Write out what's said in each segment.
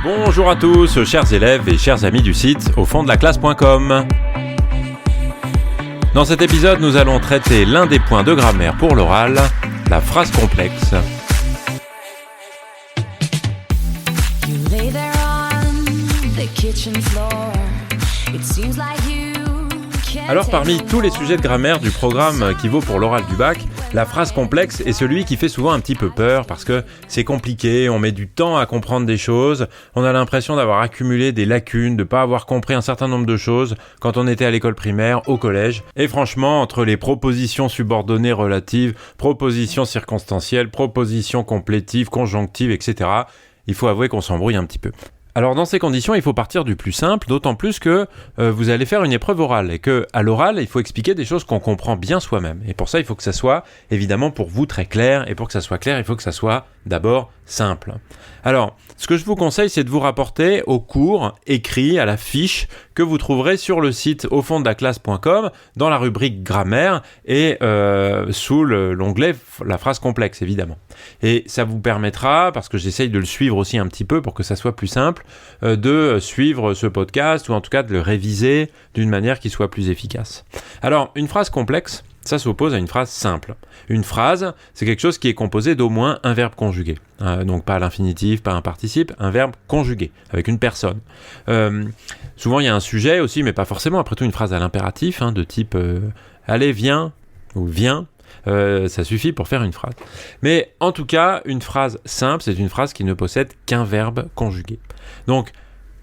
Bonjour à tous, chers élèves et chers amis du site au fond de la classe.com. Dans cet épisode, nous allons traiter l'un des points de grammaire pour l'oral, la phrase complexe. Alors parmi tous les sujets de grammaire du programme qui vaut pour l'oral du bac, la phrase complexe est celui qui fait souvent un petit peu peur parce que c'est compliqué, on met du temps à comprendre des choses, on a l'impression d'avoir accumulé des lacunes, de ne pas avoir compris un certain nombre de choses quand on était à l'école primaire, au collège. Et franchement, entre les propositions subordonnées relatives, propositions circonstancielles, propositions complétives, conjonctives, etc., il faut avouer qu'on s'embrouille un petit peu. Alors dans ces conditions, il faut partir du plus simple, d'autant plus que vous allez faire une épreuve orale et que à l'oral, il faut expliquer des choses qu'on comprend bien soi-même. Et pour ça, il faut que ça soit évidemment pour vous très clair. Et pour que ça soit clair, il faut que ça soit d'abord simple. Alors, ce que je vous conseille, c'est de vous rapporter au cours écrit, à la fiche que vous trouverez sur le site au fond de la classe.com dans la rubrique grammaire et sous l'onglet la phrase complexe évidemment. Et ça vous permettra, parce que j'essaye de le suivre aussi un petit peu pour que ça soit plus simple, de suivre ce podcast ou en tout cas de le réviser d'une manière qui soit plus efficace. Alors, une phrase complexe, ça s'oppose à une phrase simple. Une phrase, c'est quelque chose qui est composé d'au moins un verbe conjugué. Donc pas l'infinitif, pas un participe, un verbe conjugué, avec une personne. Souvent, il y a un sujet aussi, mais pas forcément. Après tout, une phrase à l'impératif, de type « allez, viens » ou « viens ». Ça suffit pour faire une phrase. Mais en tout cas, une phrase simple, c'est une phrase qui ne possède qu'un verbe conjugué. Donc,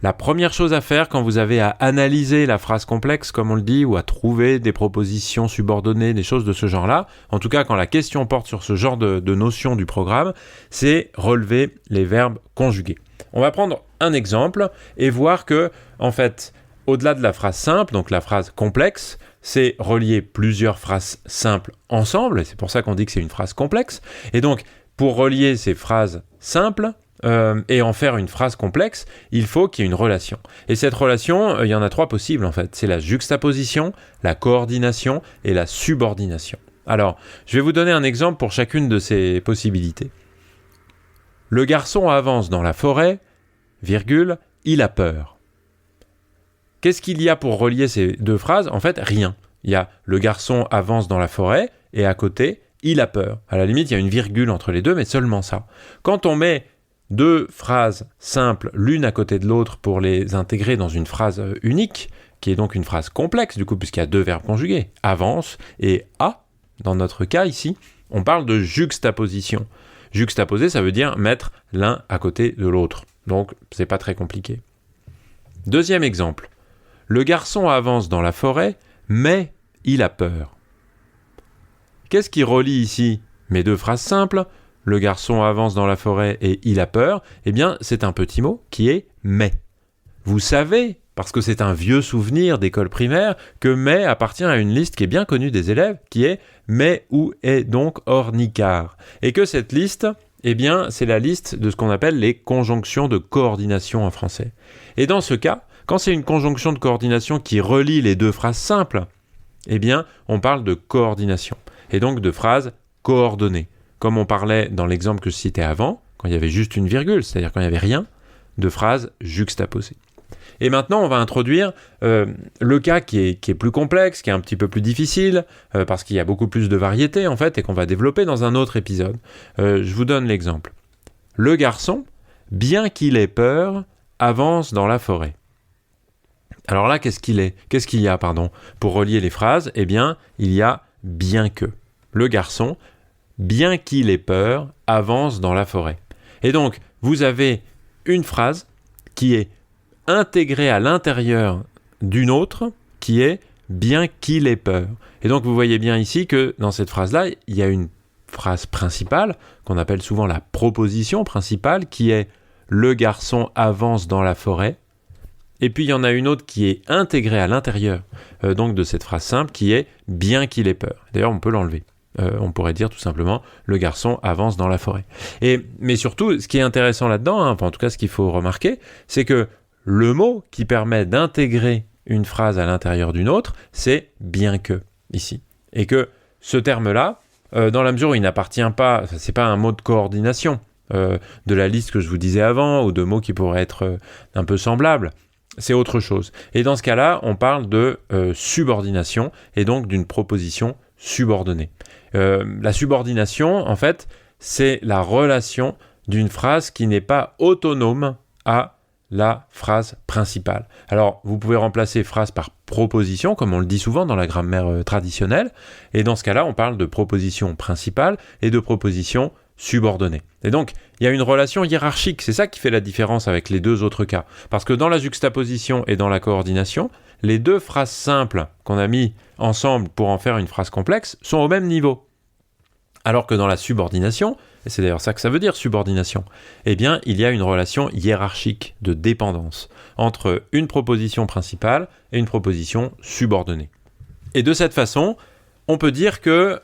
la première chose à faire quand vous avez à analyser la phrase complexe, comme on le dit, ou à trouver des propositions subordonnées, des choses de ce genre-là, en tout cas quand la question porte sur ce genre de notion du programme, c'est relever les verbes conjugués. On va prendre un exemple et voir que, en fait, au-delà de la phrase simple, donc la phrase complexe, c'est relier plusieurs phrases simples ensemble, et c'est pour ça qu'on dit que c'est une phrase complexe. Et donc, pour relier ces phrases simples, et en faire une phrase complexe, il faut qu'il y ait une relation. Et cette relation, il y en a trois possibles en fait. C'est la juxtaposition, la coordination et la subordination. Alors, je vais vous donner un exemple pour chacune de ces possibilités. Le garçon avance dans la forêt, virgule, il a peur. Qu'est-ce qu'il y a pour relier ces deux phrases ? En fait, rien. Il y a le garçon avance dans la forêt et à côté, il a peur. À la limite, il y a une virgule entre les deux, mais seulement ça. Quand on met deux phrases simples l'une à côté de l'autre pour les intégrer dans une phrase unique, qui est donc une phrase complexe du coup puisqu'il y a deux verbes conjugués, avance et a, dans notre cas ici, on parle de juxtaposition. Juxtaposer, ça veut dire mettre l'un à côté de l'autre. Donc, c'est pas très compliqué. Deuxième exemple. Le garçon avance dans la forêt, mais il a peur. Qu'est-ce qui relie ici mes deux phrases simples ? Le garçon avance dans la forêt et il a peur, eh bien, c'est un petit mot qui est « mais ». Vous savez, parce que c'est un vieux souvenir d'école primaire, que « mais » appartient à une liste qui est bien connue des élèves, qui est « mais où est donc Ornicard ?» Et que cette liste, eh bien, c'est la liste de ce qu'on appelle les conjonctions de coordination en français. Et dans ce cas, quand c'est une conjonction de coordination qui relie les deux phrases simples, eh bien, on parle de coordination, et donc de phrases coordonnées. Comme on parlait dans l'exemple que je citais avant, quand il y avait juste une virgule, c'est-à-dire quand il n'y avait rien, de phrases juxtaposées. Et maintenant, on va introduire le cas qui est plus complexe, qui est un petit peu plus difficile, parce qu'il y a beaucoup plus de variétés, en fait, et qu'on va développer dans un autre épisode. Je vous donne l'exemple. Le garçon, bien qu'il ait peur, avance dans la forêt. Alors là, qu'est-ce qu'il y a, pour relier les phrases ? Eh bien, il y a bien que. Le garçon, bien qu'il ait peur, avance dans la forêt. Et donc, vous avez une phrase qui est intégrée à l'intérieur d'une autre, qui est bien qu'il ait peur. Et donc, vous voyez bien ici que dans cette phrase-là, il y a une phrase principale, qu'on appelle souvent la proposition principale, qui est « le garçon avance dans la forêt ». Et puis, il y en a une autre qui est intégrée à l'intérieur donc de cette phrase simple, qui est « bien qu'il ait peur ». D'ailleurs, on peut l'enlever. On pourrait dire tout simplement « le garçon avance dans la forêt ». Mais surtout, ce qui est intéressant là-dedans, en tout cas ce qu'il faut remarquer, c'est que le mot qui permet d'intégrer une phrase à l'intérieur d'une autre, c'est « bien que » ici. Et que ce terme-là, dans la mesure où il n'appartient pas, c'est pas un mot de coordination, de la liste que je vous disais avant ou de mots qui pourraient être un peu semblables. C'est autre chose. Et dans ce cas-là, on parle de subordination et donc d'une proposition subordonnée. La subordination, en fait, c'est la relation d'une phrase qui n'est pas autonome à la phrase principale. Alors, vous pouvez remplacer phrase par proposition, comme on le dit souvent dans la grammaire traditionnelle, et dans ce cas-là, on parle de proposition principale et de proposition subordonnée. Et donc, il y a une relation hiérarchique, c'est ça qui fait la différence avec les deux autres cas. Parce que dans la juxtaposition et dans la coordination, les deux phrases simples qu'on a mis ensemble pour en faire une phrase complexe sont au même niveau. Alors que dans la subordination, et c'est d'ailleurs ça que ça veut dire, subordination, eh bien, il y a une relation hiérarchique de dépendance entre une proposition principale et une proposition subordonnée. Et de cette façon, on peut dire que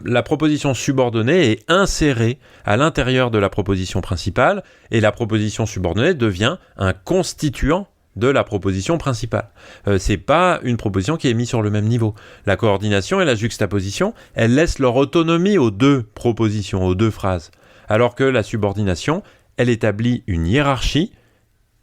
la proposition subordonnée est insérée à l'intérieur de la proposition principale et la proposition subordonnée devient un constituant de la proposition principale. C'est pas une proposition qui est mise sur le même niveau. La coordination et la juxtaposition, elles laissent leur autonomie aux deux propositions, aux deux phrases. Alors que la subordination, elle établit une hiérarchie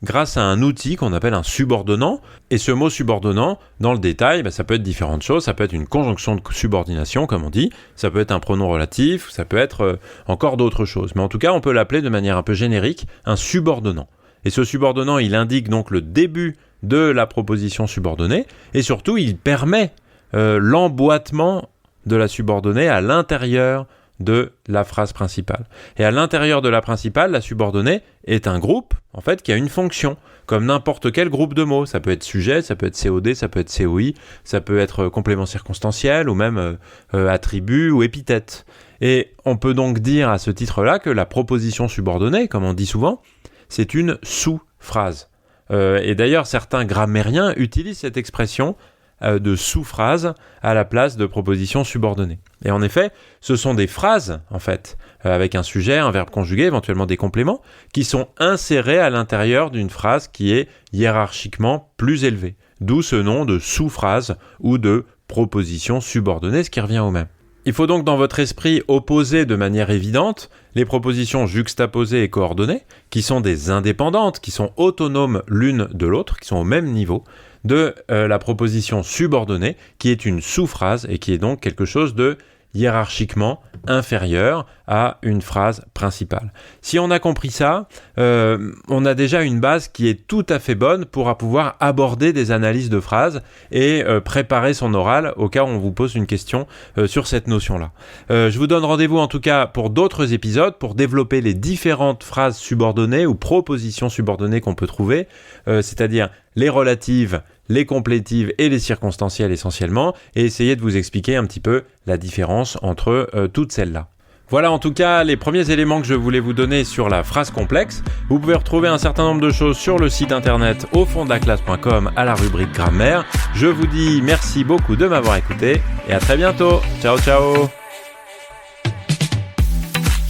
grâce à un outil qu'on appelle un subordonnant. Et ce mot subordonnant, dans le détail, ça peut être différentes choses. Ça peut être une conjonction de subordination, comme on dit. Ça peut être un pronom relatif. Ça peut être encore d'autres choses. Mais en tout cas, on peut l'appeler de manière un peu générique un subordonnant. Et ce subordonnant, il indique donc le début de la proposition subordonnée et surtout, il permet l'emboîtement de la subordonnée à l'intérieur de la phrase principale. Et à l'intérieur de la principale, la subordonnée est un groupe, en fait, qui a une fonction, comme n'importe quel groupe de mots. Ça peut être sujet, ça peut être COD, ça peut être COI, ça peut être complément circonstanciel ou même attribut ou épithète. Et on peut donc dire à ce titre-là que la proposition subordonnée, comme on dit souvent, c'est une sous-phrase. Et d'ailleurs, certains grammairiens utilisent cette expression de sous-phrase à la place de proposition subordonnée. Et en effet, ce sont des phrases, en fait, avec un sujet, un verbe conjugué, éventuellement des compléments, qui sont insérés à l'intérieur d'une phrase qui est hiérarchiquement plus élevée. D'où ce nom de sous-phrase ou de proposition subordonnée, ce qui revient au même. Il faut donc dans votre esprit opposer de manière évidente les propositions juxtaposées et coordonnées, qui sont des indépendantes, qui sont autonomes l'une de l'autre, qui sont au même niveau, de la proposition subordonnée, qui est une sous-phrase et qui est donc quelque chose de hiérarchiquement inférieur à une phrase principale. Si on a compris ça, on a déjà une base qui est tout à fait bonne pour pouvoir aborder des analyses de phrases et préparer son oral au cas où on vous pose une question sur cette notion-là. Je vous donne rendez-vous en tout cas pour d'autres épisodes pour développer les différentes phrases subordonnées ou propositions subordonnées qu'on peut trouver, c'est-à-dire les relatives, les complétives et les circonstancielles essentiellement, et essayer de vous expliquer un petit peu la différence entre toutes celles-là. Voilà en tout cas les premiers éléments que je voulais vous donner sur la phrase complexe. Vous pouvez retrouver un certain nombre de choses sur le site internet aufonddelaclasse.com à la rubrique grammaire. Je vous dis merci beaucoup de m'avoir écouté et à très bientôt. Ciao ciao.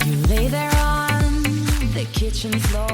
You lay there on the kitchen floor.